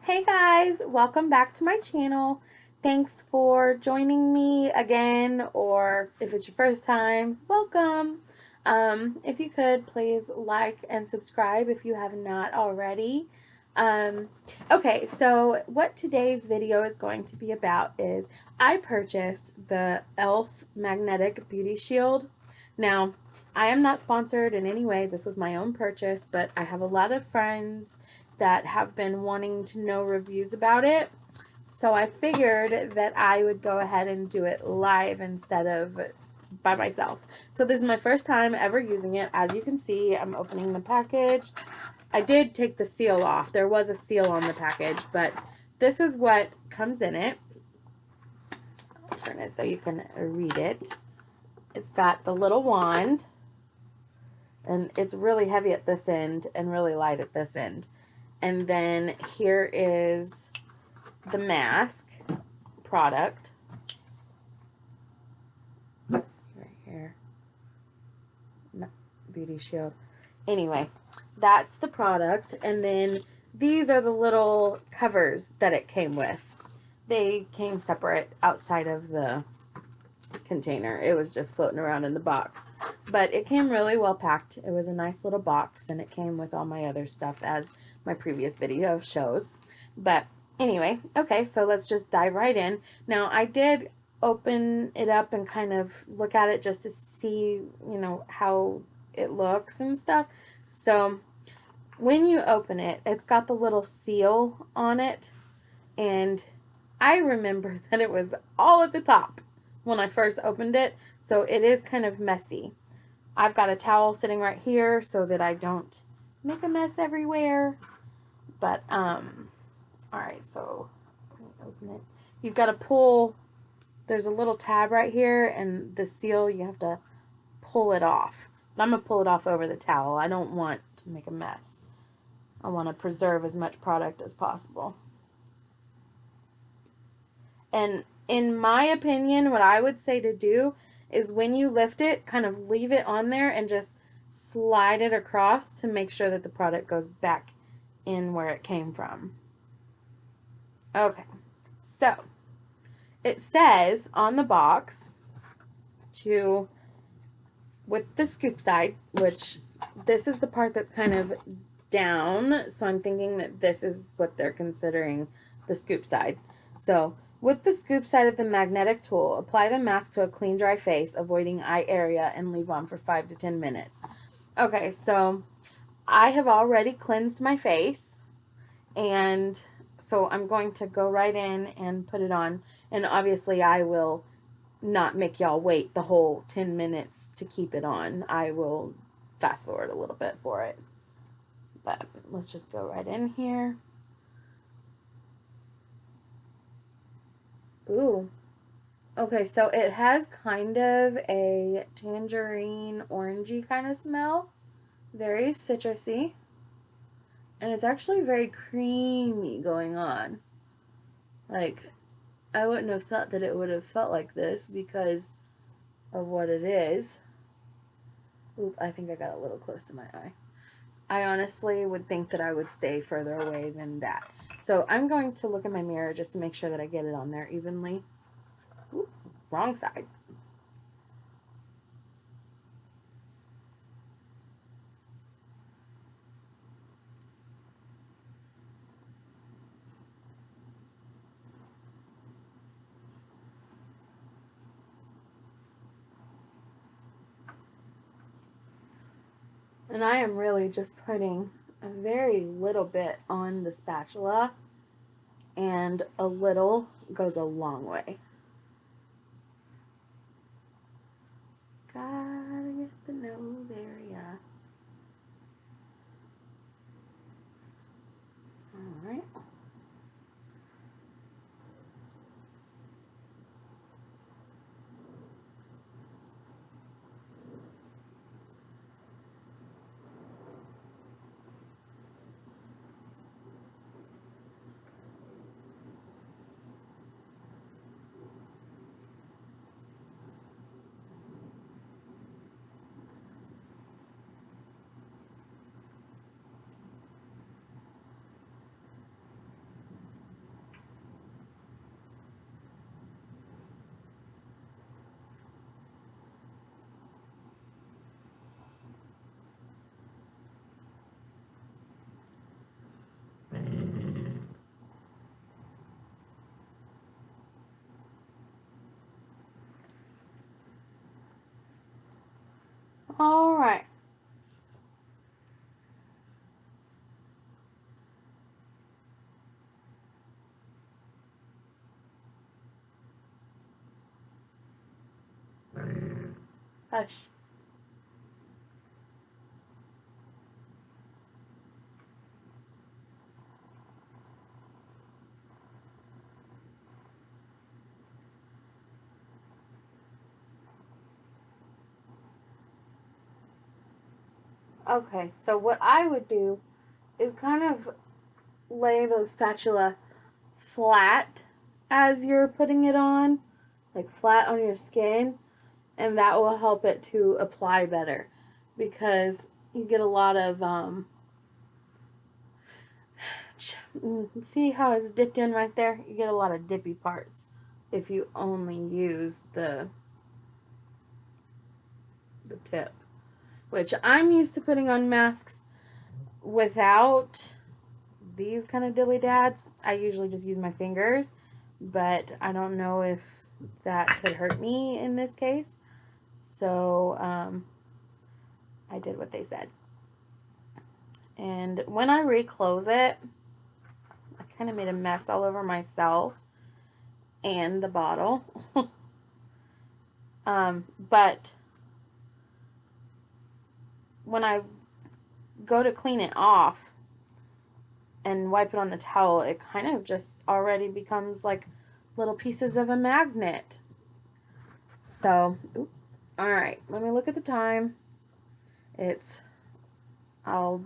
Hey guys, welcome back to my channel. Thanks for joining me again, or if it's your first time, welcome. If you could, please like and subscribe if you have not already. Um, okay, so what today's video is going to be about is I purchased the e.l.f. Magnetic Beauty Shield. Now, I am not sponsored in any way. This was my own purchase, but I have a lot of friends that have been wanting to know reviews about it. So I figured that I would go ahead and do it live instead of by myself. So this is my first time ever using it. As you can see, I'm opening the package. I did take the seal off. There was a seal on the package, but this is what comes in it. I'll turn it so you can read it. It's got the little wand, and it's really heavy at this end and really light at this end. And then here is the mask product. Let's see right here. No, Beauty Shield. Anyway, that's the product. And then these are the little covers that it came with. They came separate outside of the container. It was just floating around in the box. But it came really well packed. It was a nice little box, and it came with all my other stuff, as my previous video shows. But anyway, okay, so let's just dive right in. Now, I did open it up and kind of look at it just to see, how it looks and stuff. So when you open it, it's got the little seal on it, and I remember that it was all at the top when I first opened it, so it is kind of messy. I've got a towel sitting right here so that I don't make a mess everywhere. But, alright, so let me open it. You've got to pull, there's a little tab right here, and the seal, you have to pull it off. But I'm going to pull it off over the towel. I don't want to make a mess. I want to preserve as much product as possible. And in my opinion, what I would say to do is when you lift it, kind of leave it on there and just slide it across to make sure that the product goes back in where it came from. Okay, so it says on the box with the scoop side, which this is the part that's kind of down, so I'm thinking that this is what they're considering the scoop side. So with the scoop side of the magnetic tool, apply the mask to a clean, dry face, avoiding eye area, and leave on for 5 to 10 minutes. Okay, so I have already cleansed my face, and so I'm going to go right in and put it on. And obviously I will not make y'all wait the whole 10 minutes to keep it on. I will fast forward a little bit for it. But let's just go right in here. Ooh. Okay, so it has kind of a tangerine orangey kind of smell. Very citrusy. And it's actually very creamy going on. Like, I wouldn't have thought that it would have felt like this because of what it is. Oop, I think I got a little close to my eye. I honestly would think that I would stay further away than that. So I'm going to look in my mirror just to make sure that I get it on there evenly. Oop, wrong side. And I am really just putting a very little bit on the spatula, and a little goes a long way. Gotta get the nose area. Alright. All right. Hush. Okay, so what I would do is kind of lay the spatula flat as you're putting it on, like flat on your skin, and that will help it to apply better because you get a lot of see how it's dipped in right there? You get a lot of dippy parts if you only use the tip, which I'm used to putting on masks without these kind of dilly dads. I usually just use my fingers, but I don't know if that could hurt me in this case. So I did what they said. And when I reclose it, I kind of made a mess all over myself and the bottle. But when I go to clean it off and wipe it on the towel, it kind of just already becomes like little pieces of a magnet. So, alright, let me look at the time. I'll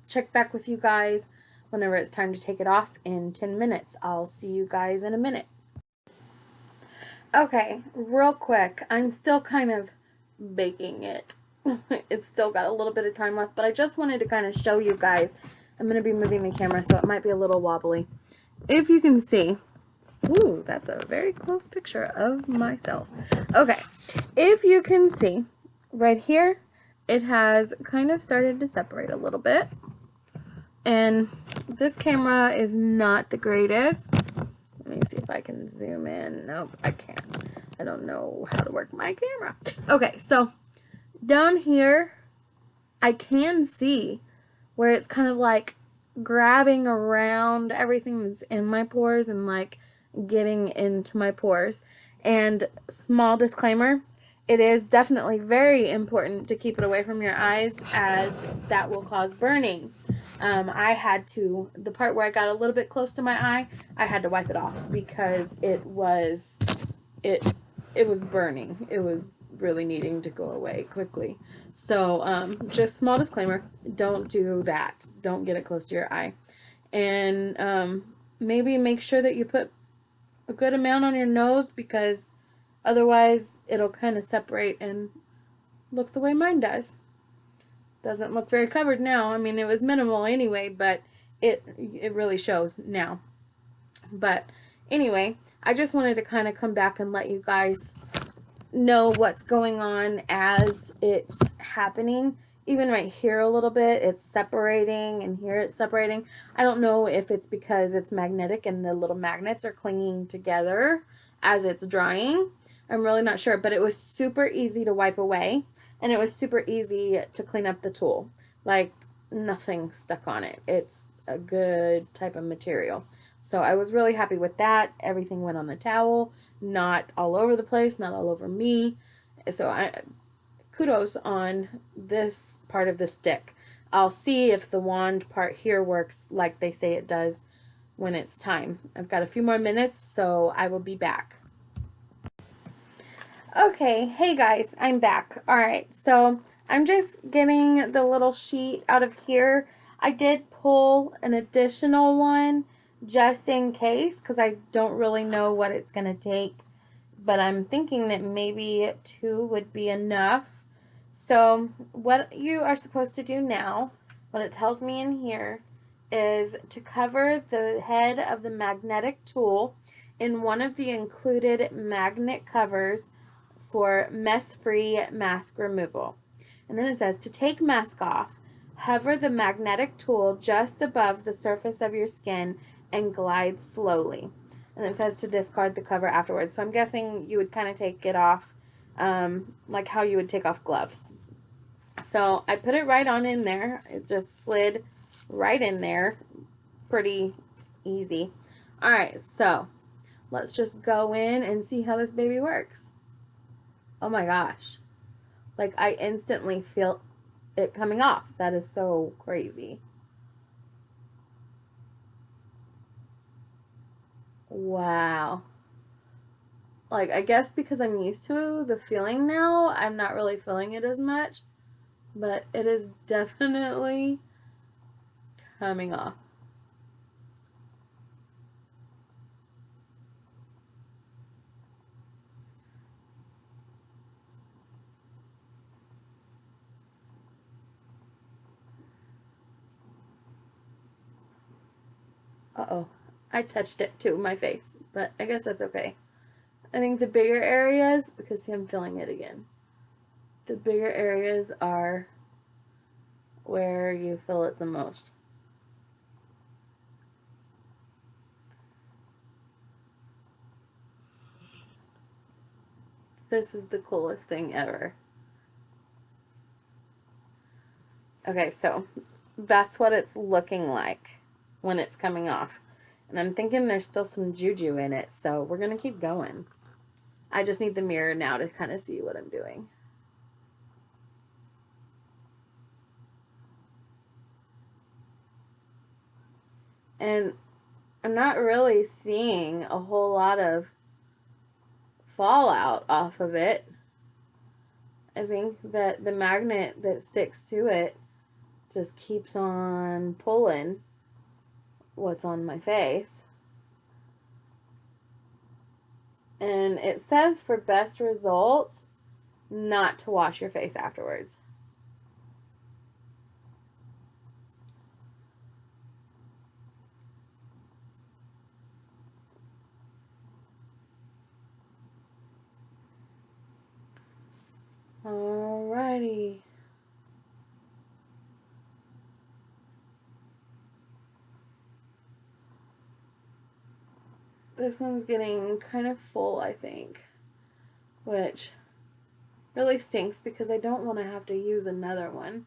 check back with you guys whenever it's time to take it off in 10 minutes. I'll see you guys in a minute. Okay, real quick, I'm still kind of baking it. It's still got a little bit of time left, but I just wanted to kind of show you guys. I'm going to be moving the camera, so it might be a little wobbly. If you can see, ooh, that's a very close picture of myself. Okay, if you can see, right here, it has kind of started to separate a little bit. And this camera is not the greatest. Let me see if I can zoom in. Nope, I can't. I don't know how to work my camera. Okay, so down here, I can see where it's kind of like grabbing around everything that's in my pores and like getting into my pores. And small disclaimer, it is definitely very important to keep it away from your eyes, as that will cause burning. I had to, the part where I got a little bit close to my eye, I had to wipe it off because it was burning. It was really needing to go away quickly. So just small disclaimer, don't do that. Don't get it close to your eye. And maybe make sure that you put a good amount on your nose, because otherwise it'll kind of separate and look the way mine does. Doesn't look very covered now. I mean, it was minimal anyway, but it really shows now. But anyway, I just wanted to kind of come back and let you guys know what's going on as it's happening. Even right here a little bit, it's separating, and here it's separating. I don't know if it's because it's magnetic and the little magnets are clinging together as it's drying. I'm really not sure, but it was super easy to wipe away, and it was super easy to clean up the tool. Like, nothing stuck on it. It's a good type of material. So I was really happy with that. Everything went on the towel, not all over the place, not all over me. So kudos on this part of the stick. I'll see if the wand part here works like they say it does when it's time. I've got a few more minutes, so I will be back. Okay, hey guys, I'm back. Alright, so I'm just getting the little sheet out of here. I did pull an additional one just in case, because I don't really know what it's going to take, but I'm thinking that maybe 2 would be enough. So what you are supposed to do now, what it tells me in here, is to cover the head of the magnetic tool in one of the included magnet covers for mess-free mask removal. And then it says to take mask off, hover the magnetic tool just above the surface of your skin and glide slowly. And it says to discard the cover afterwards. So I'm guessing you would kind of take it off like how you would take off gloves. So I put it right on in there. It just slid right in there. Pretty easy. All right, so let's just go in and see how this baby works. Oh my gosh. Like, I instantly feel it coming off. That is so crazy. Wow. Like, I guess because I'm used to the feeling now, I'm not really feeling it as much. But it is definitely coming off. Uh-oh. I touched it too, my face. But I guess that's okay. I think the bigger areas, because see, I'm feeling it again. The bigger areas are where you feel it the most. This is the coolest thing ever. Okay, so that's what it's looking like when it's coming off. And I'm thinking there's still some juju in it, so we're going to keep going. I just need the mirror now to kind of see what I'm doing. And I'm not really seeing a whole lot of fallout off of it. I think that the magnet that sticks to it just keeps on pulling what's on my face. And it says for best results, not to wash your face afterwards. Alrighty. This one's getting kind of full, I think, which really stinks because I don't want to have to use another one.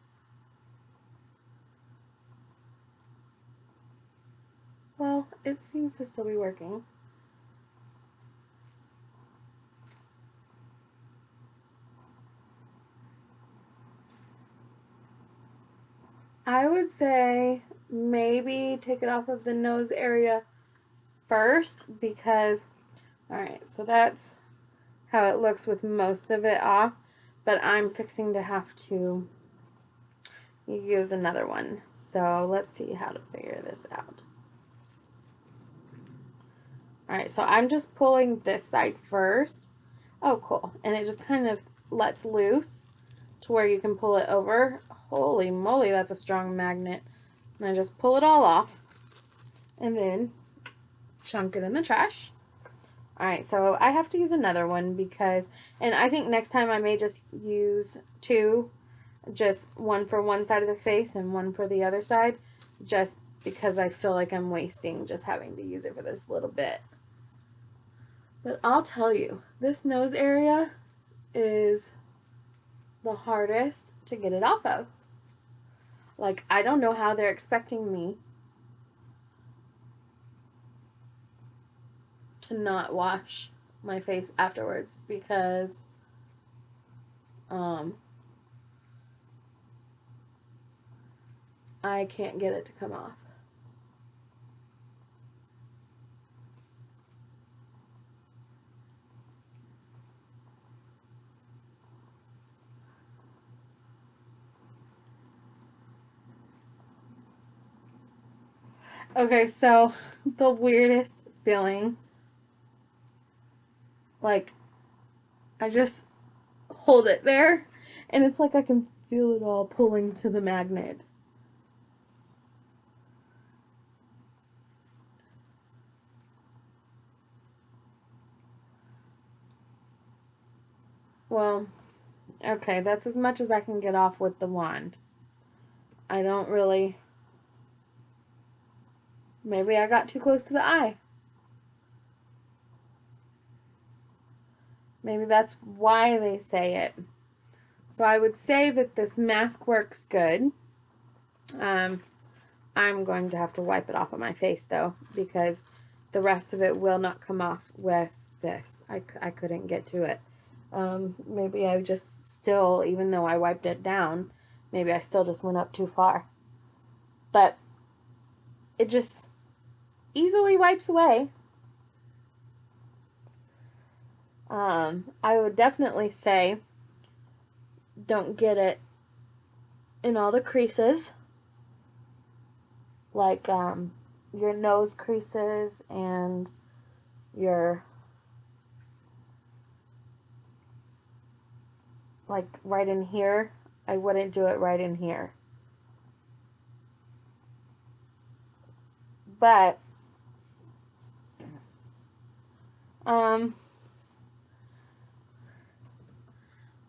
Well, it seems to still be working. I would say maybe take it off of the nose area first because, alright, so that's how it looks with most of it off, but I'm fixing to have to use another one. So let's see how to figure this out. Alright, so I'm just pulling this side first. Oh, cool. And it just kind of lets loose to where you can pull it over. Holy moly, that's a strong magnet. And I just pull it all off and then chunk it in the trash. Alright, so I have to use another one because, and I think next time I may just use two, just one for one side of the face and one for the other side, just because I feel like I'm wasting just having to use it for this little bit. But I'll tell you, this nose area is the hardest to get it off of. Like, I don't know how they're expecting me to not wash my face afterwards because I can't get it to come off. Okay, so the weirdest feeling, like, I just hold it there and it's like I can feel it all pulling to the magnet. Well, okay, that's as much as I can get off with the wand. I don't really, maybe I got too close to the eye. Maybe that's why they say it. So I would say that this mask works good. I'm going to have to wipe it off of my face, though, because the rest of it will not come off with this. I couldn't get to it. Maybe I just still, even though I wiped it down, maybe I still just went up too far. But it just easily wipes away. I would definitely say don't get it in all the creases, like your nose creases and your, like right in here. I wouldn't do it right in here. But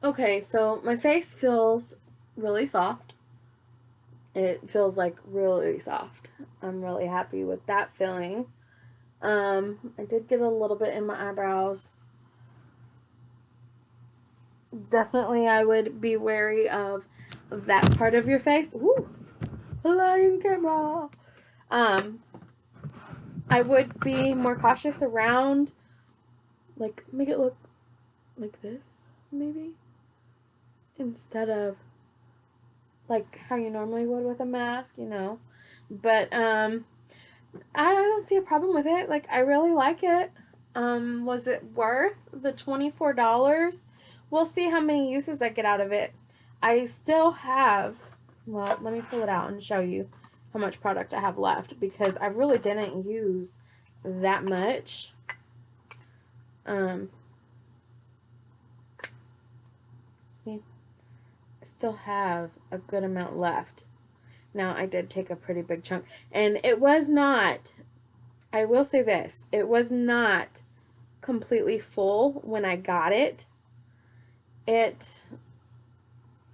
okay, so my face feels really soft. It feels like really soft. I'm really happy with that feeling. I did get a little bit in my eyebrows. Definitely I would be wary of that part of your face. Woo! Flying camera. I would be more cautious around, like, make it look like this, maybe, instead of like how you normally would with a mask, you know. But I don't see a problem with it. Like, I really like it. Was it worth the $24? We'll see how many uses I get out of it. I still have, well, let me pull it out and show you how much product I have left, because I really didn't use that much. See, I still have a good amount left. Now, I did take a pretty big chunk, and it was not, I will say this, it was not completely full when I got it.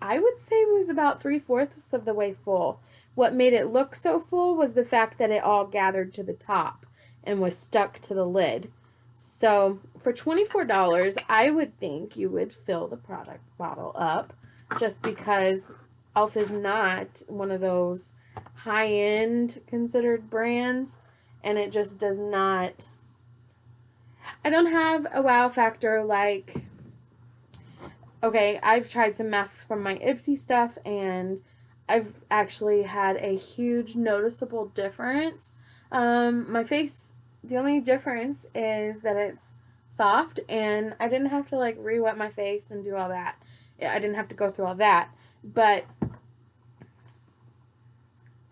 I would say it was about 3/4 of the way full. What made it look so full was the fact that it all gathered to the top and was stuck to the lid. So for $24, I would think you would fill the product bottle up, just because e.l.f. is not one of those high-end considered brands, and it just does not, I don't have a wow factor like, okay, I've tried some masks from my Ipsy stuff, and I've actually had a huge noticeable difference. My face, the only difference is that it's soft, and I didn't have to like re-wet my face and do all that. I didn't have to go through all that. But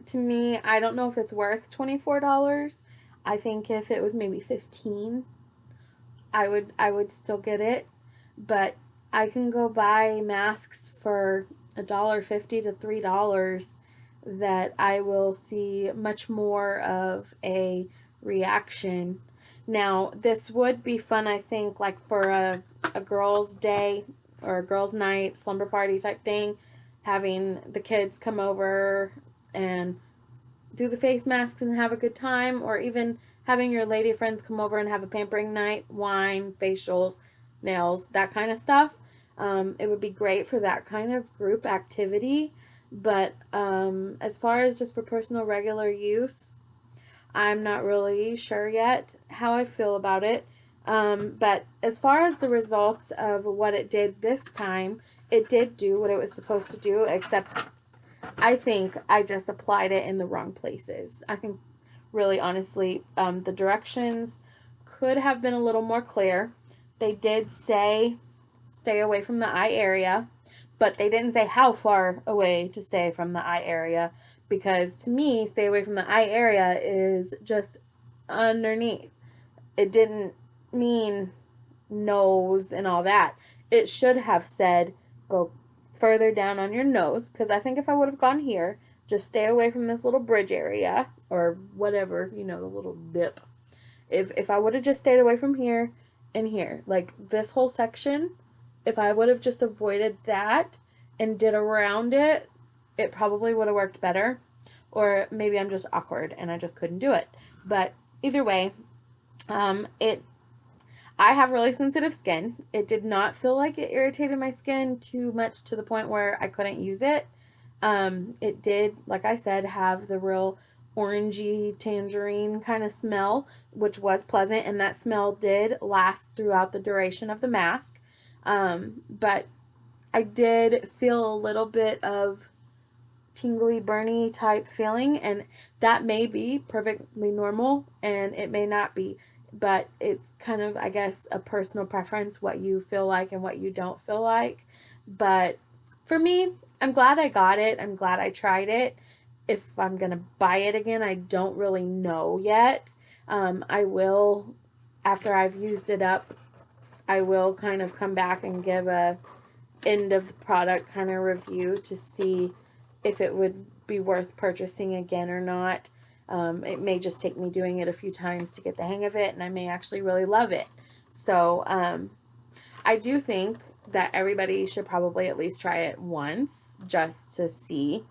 to me, I don't know if it's worth $24. I think if it was maybe $15, I would still get it. But I can go buy masks for $1.50 to $3 that I will see much more of a reaction. Now, this would be fun, I think, like for a girls' day or a girls' night, slumber party type thing, having the kids come over and do the face masks and have a good time, or even having your lady friends come over and have a pampering night, wine, facials, nails, that kind of stuff. It would be great for that kind of group activity. But as far as just for personal regular use, I'm not really sure yet how I feel about it. But as far as the results of what it did this time, it did do what it was supposed to do, except I think I just applied it in the wrong places. I think really honestly, the directions could have been a little more clear. They did say stay away from the eye area, but they didn't say how far away to stay from the eye area, because to me, stay away from the eye area is just underneath. It didn't mean nose and all that. It should have said go further down on your nose, because I think if I would have gone here, just stay away from this little bridge area or whatever, you know, the little dip. If I would have just stayed away from here and here, like this whole section, if I would have just avoided that and did around it, it probably would have worked better. Or maybe I'm just awkward and I just couldn't do it. But either way, I have really sensitive skin. It did not feel like it irritated my skin too much to the point where I couldn't use it. It did, like I said, have the real orangey tangerine kind of smell, which was pleasant, and that smell did last throughout the duration of the mask. But I did feel a little bit of tingly, burny type feeling, and that may be perfectly normal and it may not be, but it's kind of, I guess, a personal preference what you feel like and what you don't feel like. But for me, I'm glad I got it. I'm glad I tried it. If I'm gonna buy it again, I don't really know yet. I will, after I've used it up, I will kind of come back and give a end of the product kind of review to see if it would be worth purchasing again or not. It may just take me doing it a few times to get the hang of it, and I may actually really love it. So I do think that everybody should probably at least try it once just to see,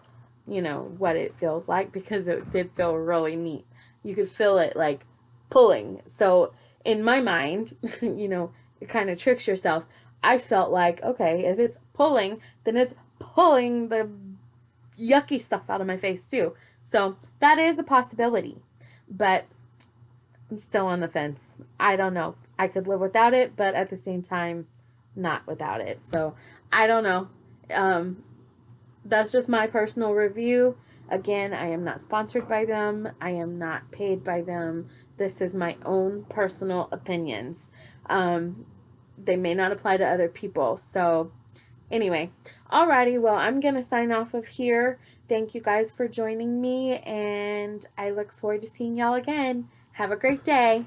you know, what it feels like, because it did feel really neat. You could feel it like pulling. So in my mind, you know, it kind of tricks yourself. I felt like, okay, if it's pulling, then it's pulling the yucky stuff out of my face too. So that is a possibility. But I'm still on the fence. I don't know. I could live without it, but at the same time, not without it. So I don't know. Um, that's just my personal review. Again, I am not sponsored by them. I am not paid by them. This is my own personal opinions. They may not apply to other people. So anyway, alrighty, well, I'm going to sign off of here. Thank you guys for joining me, and I look forward to seeing y'all again. Have a great day.